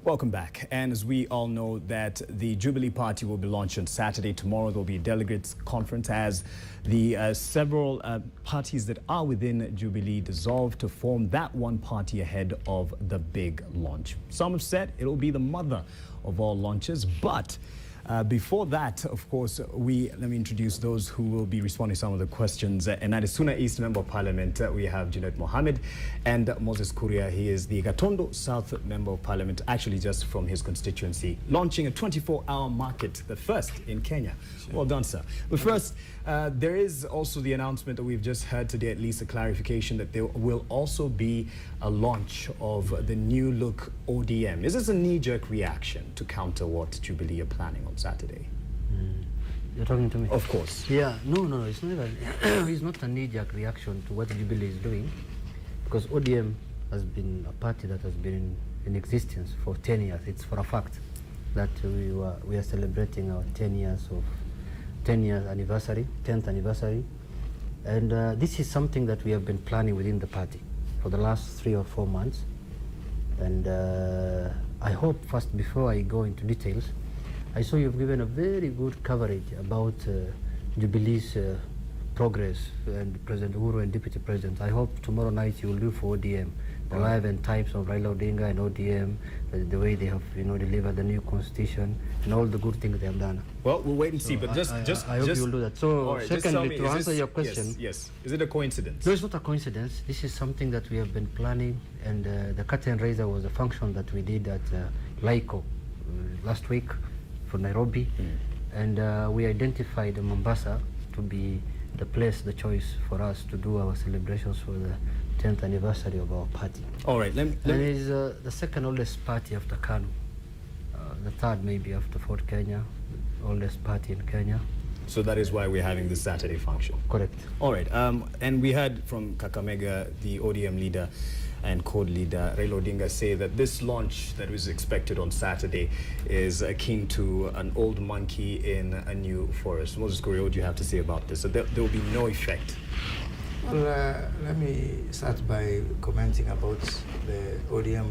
Welcome back. And as we all know that the Jubilee Party will be launched on Saturday. Tomorrow there will be a delegates conference as the several parties that are within Jubilee dissolve to form that one party ahead of the big launch. Some have said it will be the mother of all launches, but before that, of course, let me introduce those who will be responding to some of the questions. And at Suna East Member of Parliament, we have Junet Mohamed and Moses Kuria. He is the Gatondo South Member of Parliament, actually just from his constituency, launching a 24-hour market, the first in Kenya. Sure. Well done, sir. But first, there is also the announcement that we've just heard today, at least a clarification that there will also be a launch of the new look ODM. Is this a knee-jerk reaction to counter what Jubilee are planning on Saturday? You're talking to me? Of course. Yeah, no, it's not it's not a knee-jerk reaction to what Jubilee is doing, because ODM has been a party that has been in existence for 10 years. It's for a fact that we are celebrating our 10 years anniversary, 10th anniversary, and this is something that we have been planning within the party for the last 3 or 4 months. And I hope, first, before I go into details, I saw you've given a very good coverage about Jubilee's progress and President Uhuru and Deputy President. I hope tomorrow night you will do for ODM, the live and types of Raila Odinga and ODM, the way they have delivered the new constitution and all the good things they have done. Well, we'll wait and see, but I hope you will do that. So, right, secondly, to answer your question, yes, is it a coincidence? No, it's not a coincidence. This is something that we have been planning, and the curtain raiser was a function that we did at Laiko last week for Nairobi, and we identified Mombasa to be the place, the choice for us to do our celebrations for the 10th anniversary of our party. All right, and it is the second oldest party after KANU, the third maybe after Fort Kenya, oldest party in Kenya. So that is why we're having this Saturday function. Correct. All right, and we heard from Kakamega, the ODM leader and code leader Raila Odinga, say that this launch that was expected on Saturday is akin to an old monkey in a new forest. Moses Kuria, what do you have to say about this? So there will be no effect. Well, let me start by commenting about the ODM,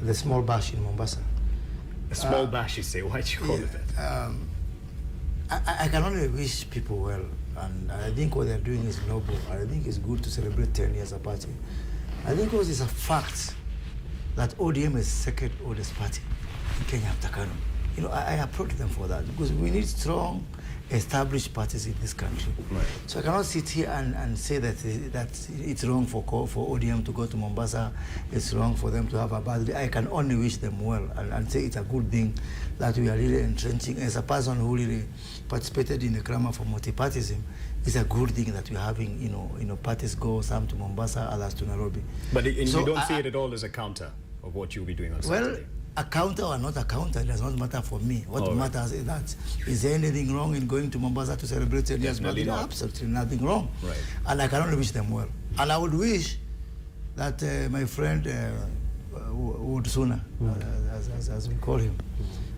the small bash in Mombasa. A small bash, you say? Why'd you call it that? I can only wish people well, and I think what they're doing is noble. I think it's good to celebrate 10 years a party. I think it is a fact that ODM is second oldest party in Kenya after KANU. I applaud them for that, because we need strong, established parties in this country. Right. So I cannot sit here and say that it's wrong for ODM to go to Mombasa, it's wrong for them to have a birthday. I can only wish them well and say it's a good thing that we are really entrenching. As a person who really participated in the clamor for multipartyism, it's a good thing that we're having, parties go, some to Mombasa, others to Nairobi. But you don't see it at all as a counter of what you'll be doing on Saturday? Well, a counter or not a counter, it does not matter for me. What matters is that, is there anything wrong in going to Mombasa to celebrate 10 years? Absolutely nothing wrong. Right. And I can only wish them well. And I would wish that my friend Wood Suna, as we call him,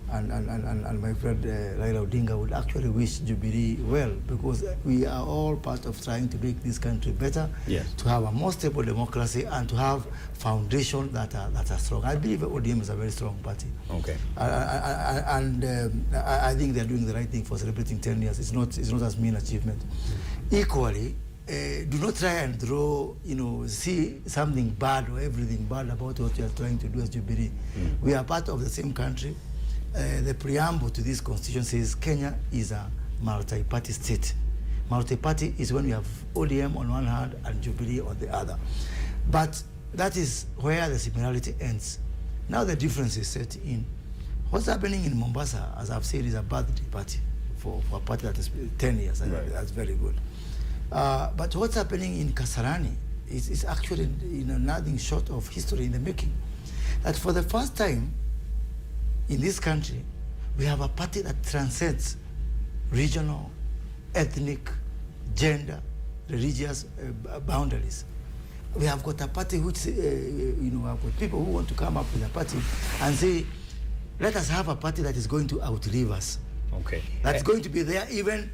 and my friend Raila Odinga would actually wish Jubilee well, because we are all part of trying to make this country better, yes, to have a more stable democracy and to have foundations that are strong. I believe ODM is a very strong party. Okay. I think they're doing the right thing for celebrating 10 years. It's not as mean achievement. Equally, do not try and draw, see something bad or everything bad about what you are trying to do as Jubilee. We are part of the same country. The preamble to this constitution says Kenya is a multi-party state. Multi-party is when we have ODM on one hand and Jubilee on the other. But that is where the similarity ends. Now the difference is set in. What's happening in Mombasa, as I've said, is a birthday party for a party that is 10 years. Right. That's very good. But what's happening in Kasarani is actually nothing short of history in the making. That for the first time in this country, we have a party that transcends regional, ethnic, gender, religious boundaries. We have got a party which, have got people who want to come up with a party and say, let us have a party that is going to outlive us. Okay. That's going to be there even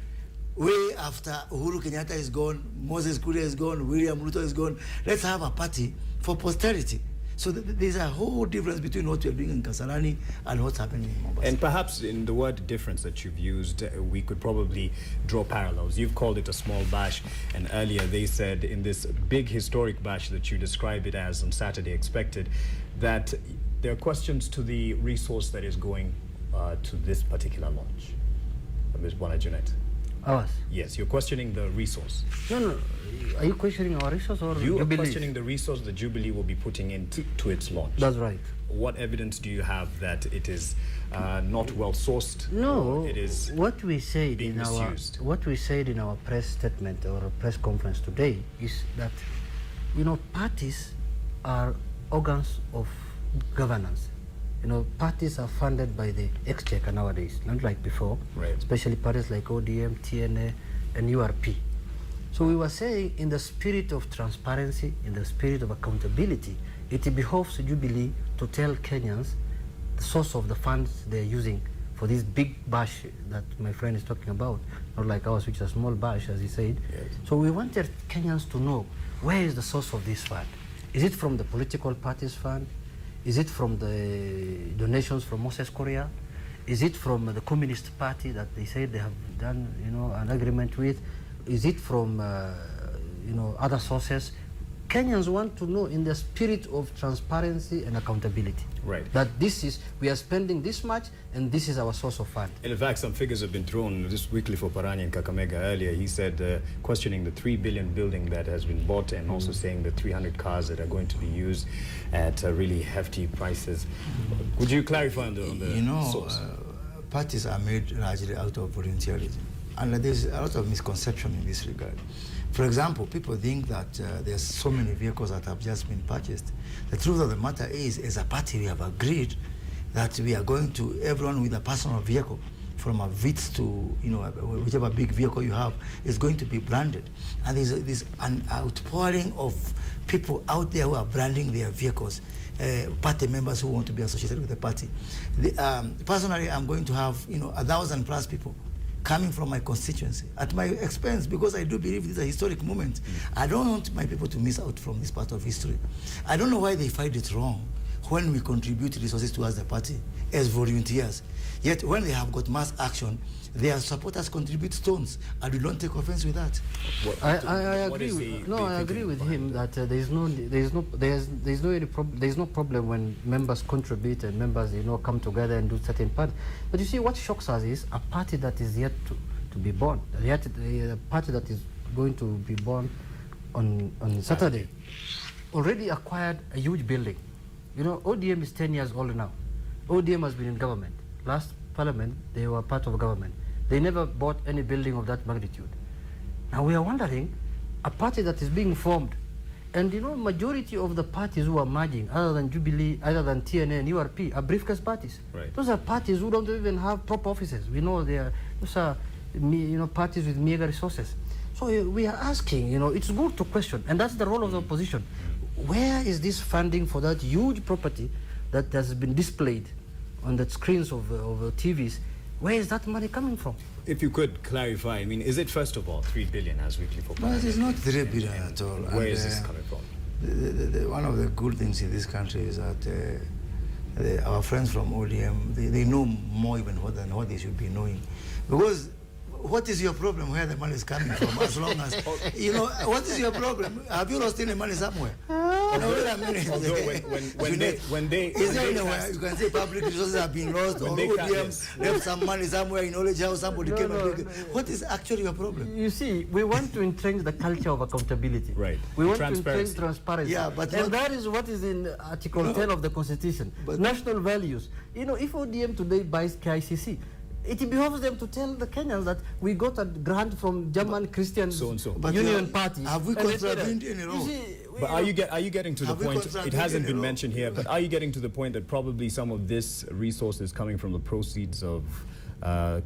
way after Uhuru Kenyatta is gone, Moses Kuria is gone, William Ruto is gone. Let's have a party for posterity. So there's a whole difference between what we're doing in Kasarani and what's happening in Mombasa. And perhaps in the word difference that you've used, we could probably draw parallels. You've called it a small bash, and earlier they said in this big historic bash that you describe it as on Saturday expected, that there are questions to the resource that is going to this particular launch. Ms. Junet. Ours? Yes, you're questioning the resource. No. Are you questioning our resource or You are Jubilee? questioning the resource the Jubilee will be putting into its launch. That's right. What evidence do you have that it is not well sourced? No, it is what we said being misused? What we said in our press statement or press conference today is that, parties are organs of governance. Parties are funded by the exchequer nowadays, not like before. Right. Especially parties like ODM, TNA, and URP. So we were saying, in the spirit of transparency, in the spirit of accountability, it behoves Jubilee to tell Kenyans the source of the funds they're using for this big bash that my friend is talking about, not like ours, which is a small bash, as he said. Yes. So we wanted Kenyans to know, where is the source of this fund? Is it from the political parties fund? Is it from the donations from Moses Kuria? Is it from the Communist Party that they say they have done, an agreement with? Is it from, other sources? Kenyans want to know, in the spirit of transparency and accountability, Right. that we are spending this much and this is our source of fund. And in fact, some figures have been thrown this weekly for Parani and Kakamega earlier. He said, questioning the 3 billion building that has been bought and also saying the 300 cars that are going to be used at really hefty prices. Would you clarify on the source? Parties are made largely out of volunteerism. And there's a lot of misconception in this regard. For example, people think that there's so many vehicles that have just been purchased. The truth of the matter is, as a party, we have agreed that we are going to, everyone with a personal vehicle, from a Vitz to, whichever big vehicle you have, is going to be branded. And there's an outpouring of people out there who are branding their vehicles, party members who want to be associated with the party. Personally, I'm going to have, 1,000+ people coming from my constituency at my expense, because I do believe this is a historic moment. I don't want my people to miss out from this part of history. I don't know why they find it wrong when we contribute resources towards the party as volunteers. Yet when they have got mass action, their supporters contribute stones, and we don't take offense with that. I agree with him that there's no problem when members contribute and members come together and do certain part. But you see, what shocks us is a party that is yet to be born, a party that is going to be born on Saturday, already acquired a huge building. ODM is 10 years old now. ODM has been in government. Last parliament, they were part of government. They never bought any building of that magnitude. Now we are wondering, a party that is being formed, and majority of the parties who are merging, other than Jubilee, other than TNA and URP, are briefcase parties. Right. Those are parties who don't even have proper offices. We know those are parties with meager resources. So we are asking, it's good to question, and that's the role of the opposition. Where is this funding for that huge property that has been displayed on the screens of TVs? Where is that money coming from? If you could clarify, is it first of all 3 billion as weekly for No, it is not 3 billion at all. Where is this coming from? One of the good things in this country is that our friends from ODM, they know more even than what they should be knowing. Because what is your problem where the money is coming from? As long as, what is your problem? Have you lost any money somewhere? When they is there anywhere you can say public resources have been lost, or ODM left some money somewhere in knowledge how somebody came and took it? What is actually your problem? You see, we want to entrench the culture of accountability. Right. We want to entrench transparency. Yeah, but that is what is in Article 10 of the Constitution. National values. If ODM today buys KICC, it behoves them to tell the Kenyans that we got a grant from German Christian Union Party. Have we contravened any law? But are you getting to the point, it hasn't been mentioned here, but are you getting to the point that probably some of this resource is coming from the proceeds of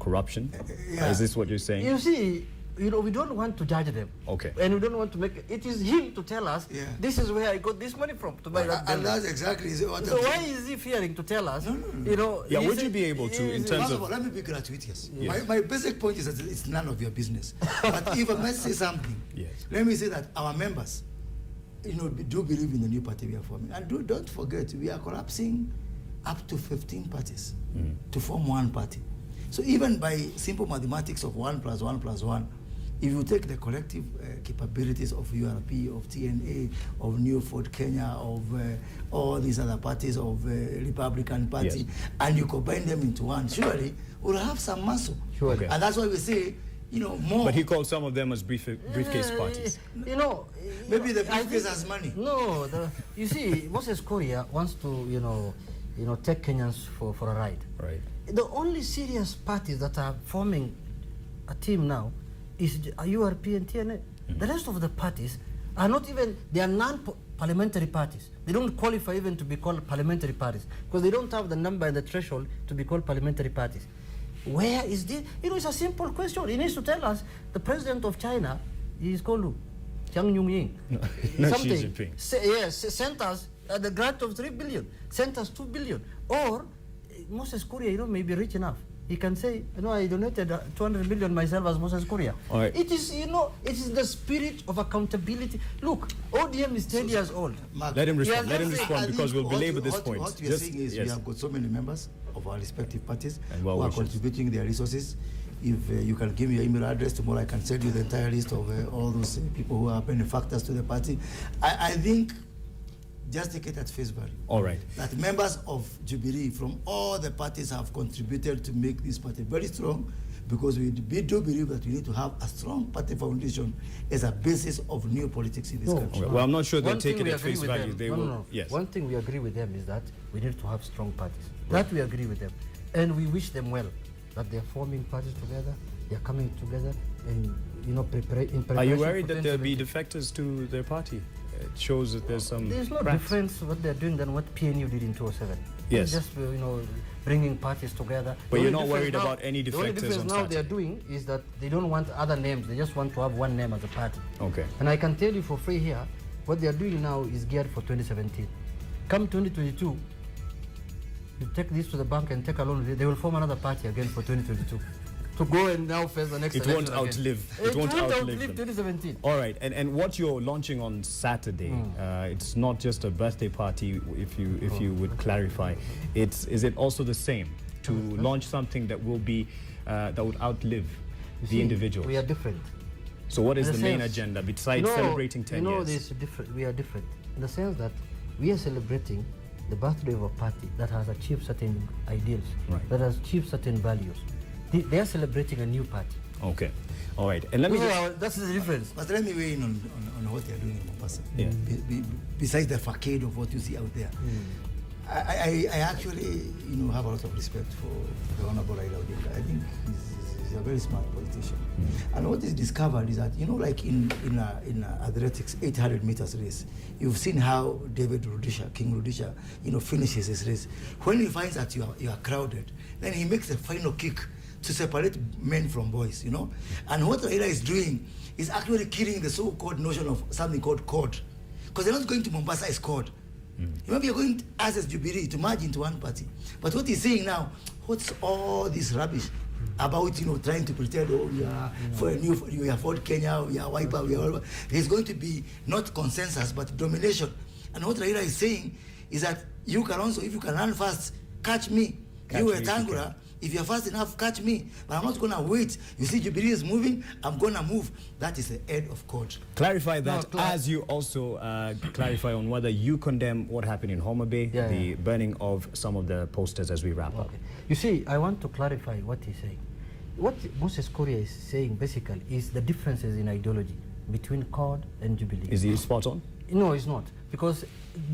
corruption? Yeah. Is this what you're saying? You see, we don't want to judge them. Okay. And we don't want to make it is him to tell us, this is where I got this money from to buy that building. And that's exactly what So why is he fearing to tell us? No. Yeah, would you be able to, in terms of... Let me be gratuitous. Yes. My basic point is that it's none of your business. But if I must say something, let me say that our members, do believe in the new party we are forming. And don't forget, we are collapsing up to 15 parties to form one party. So even by simple mathematics of 1 + 1 + 1, if you take the collective capabilities of URP, of TNA, of New Ford Kenya, of all these other parties, of Republican Party, and you combine them into one, surely we'll have some muscle. Sure. Okay. And that's why we say, more. But he called some of them as briefcase parties. Maybe the briefcase has money. No, you see, Moses Kuria wants to, take Kenyans for a ride. Right. The only serious parties that are forming a team now is URP and TNA. The rest of the parties are not even, they are non-parliamentary parties. They don't qualify even to be called parliamentary parties because they don't have the number and the threshold to be called parliamentary parties. Where is this? It's a simple question. He needs to tell us. The president of China is called who? Jiang Yungying. No, Xi Jinping. Yes, sent us the grant of 3 billion, sent us 2 billion. Or Moses Kuria, may be rich enough. He can say, I donated 200 million myself as Moses Kuria. Right. It is, it is the spirit of accountability. Look, ODM is 10 years old. Mark, let him respond. Because we'll belabor this point. What we are saying is we have got so many members of our respective parties who are contributing their resources. If you can give me your email address tomorrow, I can send you the entire list of all those people who are benefactors to the party. I think just take it at face value. All right. That members of Jubilee from all the parties have contributed to make this party very strong, because we do believe that we need to have a strong party foundation as a basis of new politics in this country. Well, I'm not sure they'll take it at face value. They will. No. Yes. One thing we agree with them is that we need to have strong parties. That we agree with them. And we wish them well, that they're forming parties together, they're coming together, and, preparation. Are you worried that there'll be defectors to their party? It shows that there's some. There's no difference what they're doing than what PNU did in 2007. Yes. It's just bringing parties together. But you're not worried about any defectors on Saturday? The only difference now they're doing is that they don't want other names. They just want to have one name as a party. Okay. And I can tell you for free here, what they're doing now is geared for 2017. Come 2022, you take this to the bank and take a loan. They will form another party again for 2022. To go and now face the next election. It won't outlive 2017. All right, and what you're launching on Saturday, it's not just a birthday party, if you would clarify. Is it also the same, to launch something that will be that would outlive the individuals? We are different. So what is the main agenda besides celebrating 10 years? We are different in the sense that we are celebrating the birthday of a party that has achieved certain ideals, that has achieved certain values. They are celebrating a new party. Okay. All right. And let me that's the difference. But let me weigh in on what they are doing in Mombasa. Yeah. Besides the facade of what you see out there. I actually, have a lot of respect for the Honorable Raila Odinga. I think he's a very smart politician. And what is discovered is that, like in athletics, 800 meters race, you've seen how King Rudisha, finishes his race. When he finds that you are crowded, then he makes a final kick to separate men from boys, And what Raila is doing is actually killing the so-called notion of something called code. Because they're not going to Mombasa as code. Maybe you're going as Jubilee to merge into one party. But what he's saying now, what's all this rubbish about, trying to pretend, we are Ford Kenya, we are Wiper, we are... There's going to be not consensus, but domination. And what Raila is saying is that you can also, if you can run fast, catch me. You are Tangura. If you're fast enough, catch me. But I'm not going to wait. You see, Jubilee is moving, I'm going to move. That is the end of court. Clarify that as you also clarify on whether you condemn what happened in Homer Bay, the burning of some of the posters as we wrap up. You see, I want to clarify what he's saying. What Moses Kuria is saying basically is the differences in ideology between CORD and Jubilee. Is he spot on? No, it's not. Because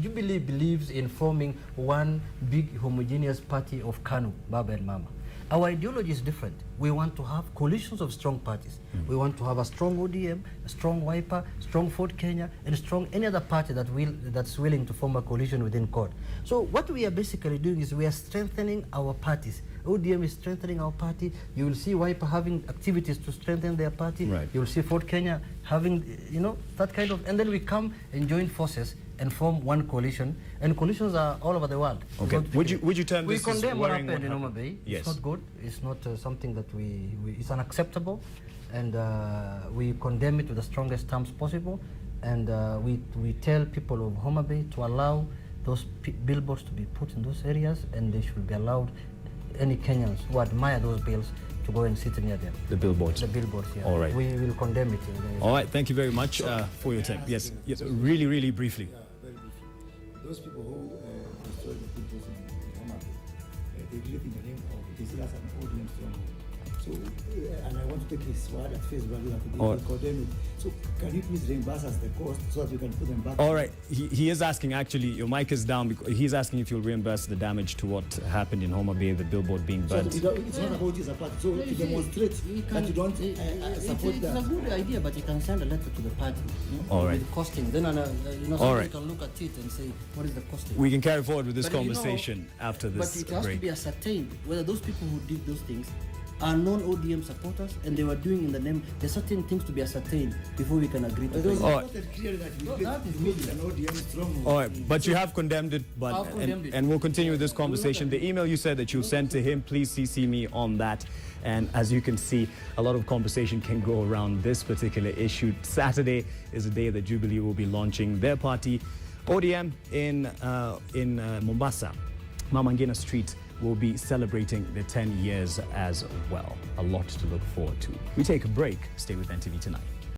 Jubilee believes in forming one big homogeneous party of KANU, Baba and Mama. Our ideology is different. We want to have coalitions of strong parties. We want to have a strong ODM, a strong Wiper, strong Ford Kenya, and strong any other party that's willing to form a coalition within CORD. So what we are basically doing is we are strengthening our parties. ODM is strengthening our party. You will see Wiper having activities to strengthen their party. You will see Ford Kenya having, that kind of, and then we come and join forces and form one coalition, and coalitions are all over the world. Okay. Would you term we this as condemn what worrying happened in Homer Bay? Yes. It's not good. It's not something that it's unacceptable, and we condemn it with the strongest terms possible. And we tell people of Homa Bay to allow those billboards to be put in those areas, and they should be allowed, any Kenyans who admire those bills, to go and sit near them. The billboards. The billboards, yeah. All right. We will condemn it. All right, thank you very much for your time. Yes, yes, really, really briefly. Yeah, very briefly. Those people who destroy the billboards in Homa Bay, they did it in the name of, they see us an audience from. So, and I want to take his word at face value that they will condemn it. So, can you please reimburse us the cost so that we can put them back? All right, he is asking, actually, your mic is down, because he's asking if you'll reimburse the damage to what happened in Homa Bay, the billboard being burnt. So it's not about you as a party. So, to demonstrate that you don't support that. It's a good idea, but you can send a letter to the party. All right. With costing. Then, someone can look at it and say, what is the costing? We can carry forward with this But conversation after this But it has break. to be ascertained whether those people who did those things are non-ODM supporters, and they were doing in the name. There's certain things to be ascertained before we can agree to It was it. All right. reported clearly that we that is made an audience stronghold. All right, but you have condemned it, but I've condemned it. and we'll continue with this conversation. The email you said that you sent to him, please CC me on that. And as you can see, a lot of conversation can go around this particular issue. Saturday is the day that Jubilee will be launching their party. ODM in Mombasa, Mama Ngina Street, will be celebrating their 10 years as well. A lot to look forward to. We take a break. Stay with NTV Tonight.